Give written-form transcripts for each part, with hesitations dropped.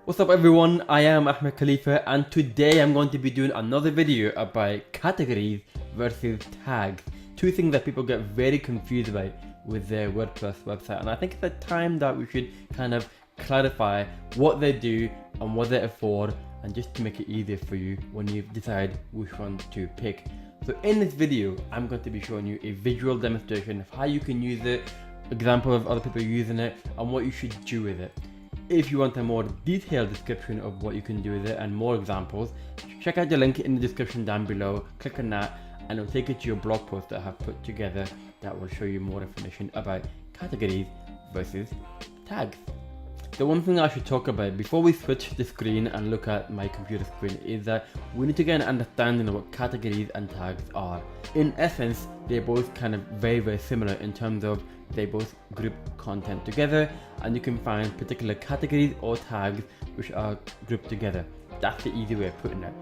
What's up everyone, I am Ahmed Khalifa and today I'm going to be doing another video about categories versus tags. Two things that people get very confused about with their WordPress website, and I think it's a time that we should kind of clarify what they do and what they're for, and just to make it easier for you when you decide which one to pick. So in this video I'm going to be showing you a visual demonstration of how you can use it, example of other people using it, and what you should do with it. If you want a more detailed description of what you can do with it and more examples, check out the link in the description down below, click on that and it'll take you to your blog post that I have put together that will show you more information about categories versus tags. The one thing I should talk about before we switch the screen and look at my computer screen is that we need to get an understanding of what categories and tags are. In essence, they're both kind of very similar in terms of they both group content together, and you can find particular categories or tags which are grouped together. That's the easy way of putting it.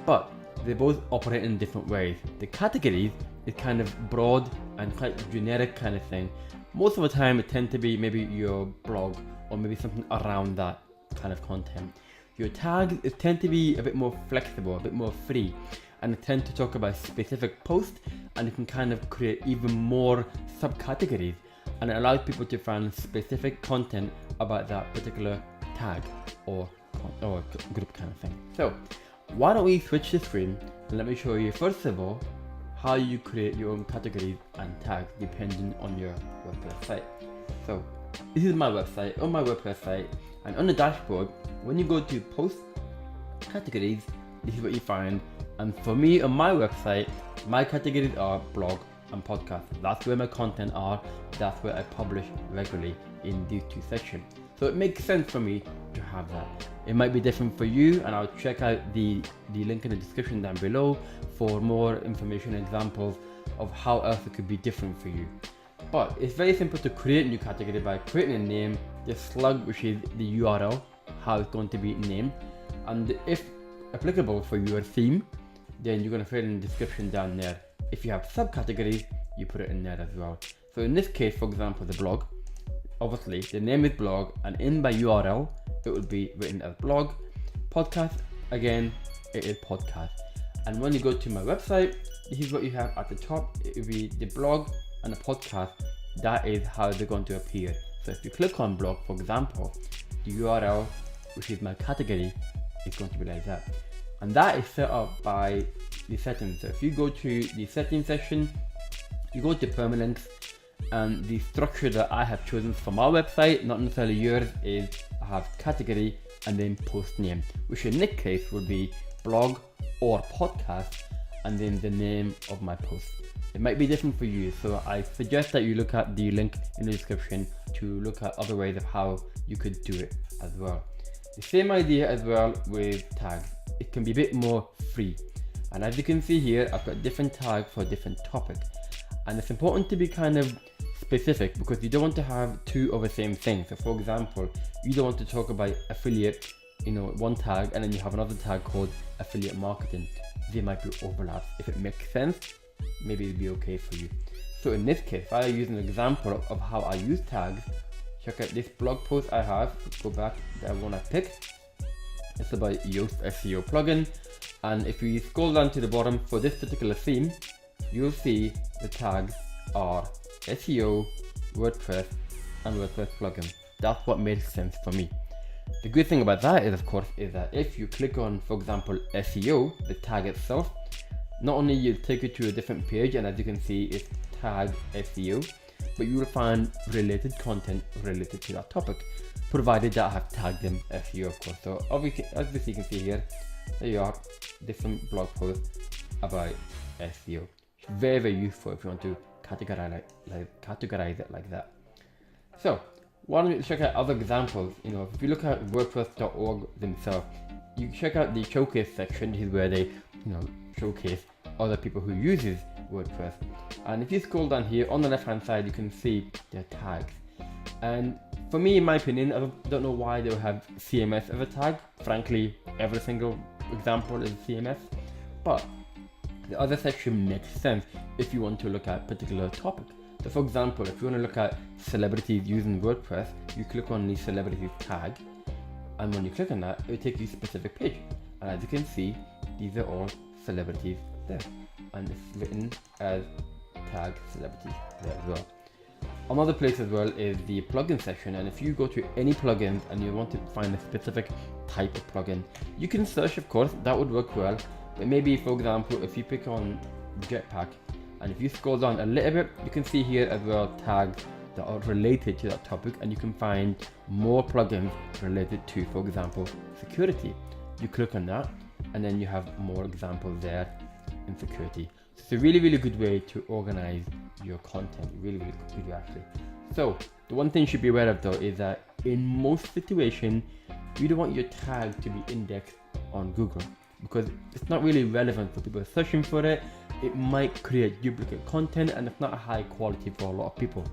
But they both operate in different ways. The categories is kind of broad and quite generic kind of thing. Most of the time it tends to be maybe your blog or maybe something around that kind of content. Your tags tend to be a bit more flexible, a bit more free, and it tend to talk about specific posts, and you can kind of create even more subcategories, and it allows people to find specific content about that particular tag or group kind of thing. So why don't we switch the screen and let me show you first of all how you create your own categories and tags depending on your WordPress site. So this is my website, on my WordPress site, and on the dashboard when you go to post categories, this is what you find. And for me on my website, my categories are blog and podcast. That's where my content are, that's where I publish regularly in these two sections. So it makes sense for me to have that. It might be different for you, and I'll check out the link in the description down below for more information and examples of how else it could be different for you. But it's very simple to create a new category by creating a name, the slug, which is the URL, how it's going to be named, and if applicable for your theme, then you're going to put it in the description down there. If you have subcategories, you put it in there as well. So in this case, for example, the blog, obviously the name is blog, and in my URL it will be written as blog. Podcast, again, it is podcast. And when you go to my website, this is what you have at the top. It will be the blog and the podcast. That is how they're going to appear. So if you click on blog, for example, the URL, which is my category, is going to be like that. And that is set up by the settings. So if you go to the settings section, you go to permalinks, and the structure that I have chosen for my website, not necessarily yours, is I have category and then post name, which in this case would be blog or podcast, and then the name of my post. It might be different for you, so I suggest that you look at the link in the description to look at other ways of how you could do it as well. The same idea as well with tags. It can be a bit more free, and as you can see here, I've got different tags for different topics, and it's important to be kind of specific because you don't want to have two of the same thing. So for example, you don't want to talk about affiliate, one tag, and then you have another tag called affiliate marketing. There might be overlaps. If it makes sense, maybe it'll be okay for you. So in this case, if I use an example of how I use tags, check out this blog post I have. Let's go back, that one I picked. It's about Yoast SEO plugin, and if you scroll down to the bottom for this particular theme, you'll see the tags are SEO, WordPress, and WordPress plugin. That's what makes sense for me. The good thing about that is, of course, is that if you click on, for example, SEO, the tag itself, not only will it take you to a different page, and as you can see, it's tag SEO, but you will find related content related to that topic, provided that I have tagged them SEO, of course. So obviously, as you can see here, there you are, different blog posts about SEO. It's very useful if you want to categorize it like that. So why don't you check out other examples? If you look at WordPress.org themselves, you check out the showcase section. This is where they showcase other people who uses WordPress, and if you scroll down here on the left hand side, you can see their tags. And for me, in my opinion, I don't know why they will have CMS as a tag. Frankly, every single example is CMS, but the other section makes sense if you want to look at a particular topic. So for example, if you want to look at celebrities using WordPress, you click on the celebrities tag, and when you click on that, it will take you to a specific page. And as you can see, these are all celebrities there, and it's written as tag celebrities there as well. Another place as well is the plugin section, and if you go to any plugins and you want to find a specific type of plugin, you can search, of course, that would work well. But maybe, for example, if you pick on Jetpack, and if you scroll down a little bit, you can see here as well tags that are related to that topic, and you can find more plugins related to, for example, security. You click on that, and then you have more examples there in security. So it's a really, really good way to organize your content. Really, really good way actually. So the one thing you should be aware of though is that in most situations, you don't want your tag to be indexed on Google, because it's not really relevant for people searching for it. It might create duplicate content, and it's not high quality for a lot of people.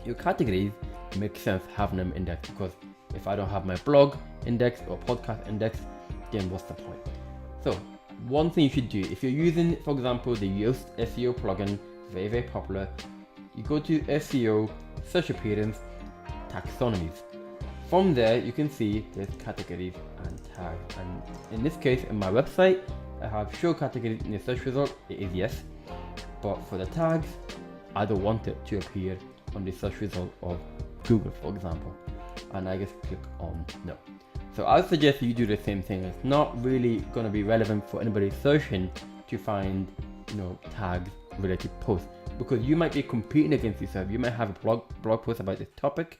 Your categories make sense having them indexed, because if I don't have my blog indexed or podcast indexed, then what's the point? So one thing you should do, if you're using, for example, the Yoast SEO plugin, very, very popular, you go to SEO, search appearance, taxonomies. From there, you can see there's categories and tags. And in this case, in my website, I have show categories in the search result. It is yes. But for the tags, I don't want it to appear on the search result of Google, for example. And I just click on no. So I suggest you do the same thing. It's not really going to be relevant for anybody searching to find, tags related posts, because you might be competing against yourself. You might have a blog post about this topic,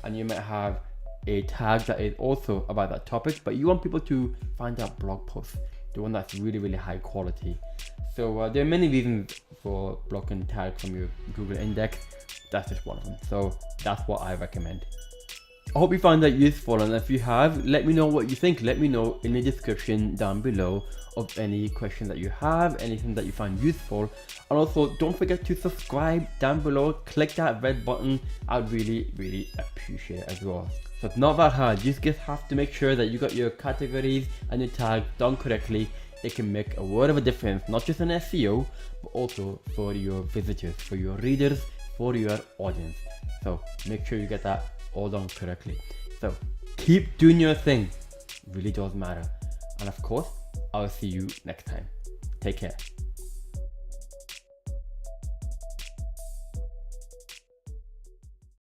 and you might have a tag that is also about that topic, but you want people to find that blog post, the one that's really, really high quality. So there are many reasons for blocking tags from your Google index. That's just one of them. So that's what I recommend. I hope you found that useful, and if you have, let me know what you think. Let me know in the description down below of any questions that you have, anything that you find useful. And also don't forget to subscribe down below, click that red button. I'd really, really appreciate it as well. So it's not that hard, you just have to make sure that you got your categories and your tags done correctly. It can make a world of a difference, not just in SEO, but also for your visitors, for your readers, for your audience. So make sure you get that all done correctly. So keep doing your thing, it really does matter. And of course, I'll see you next time. Take care.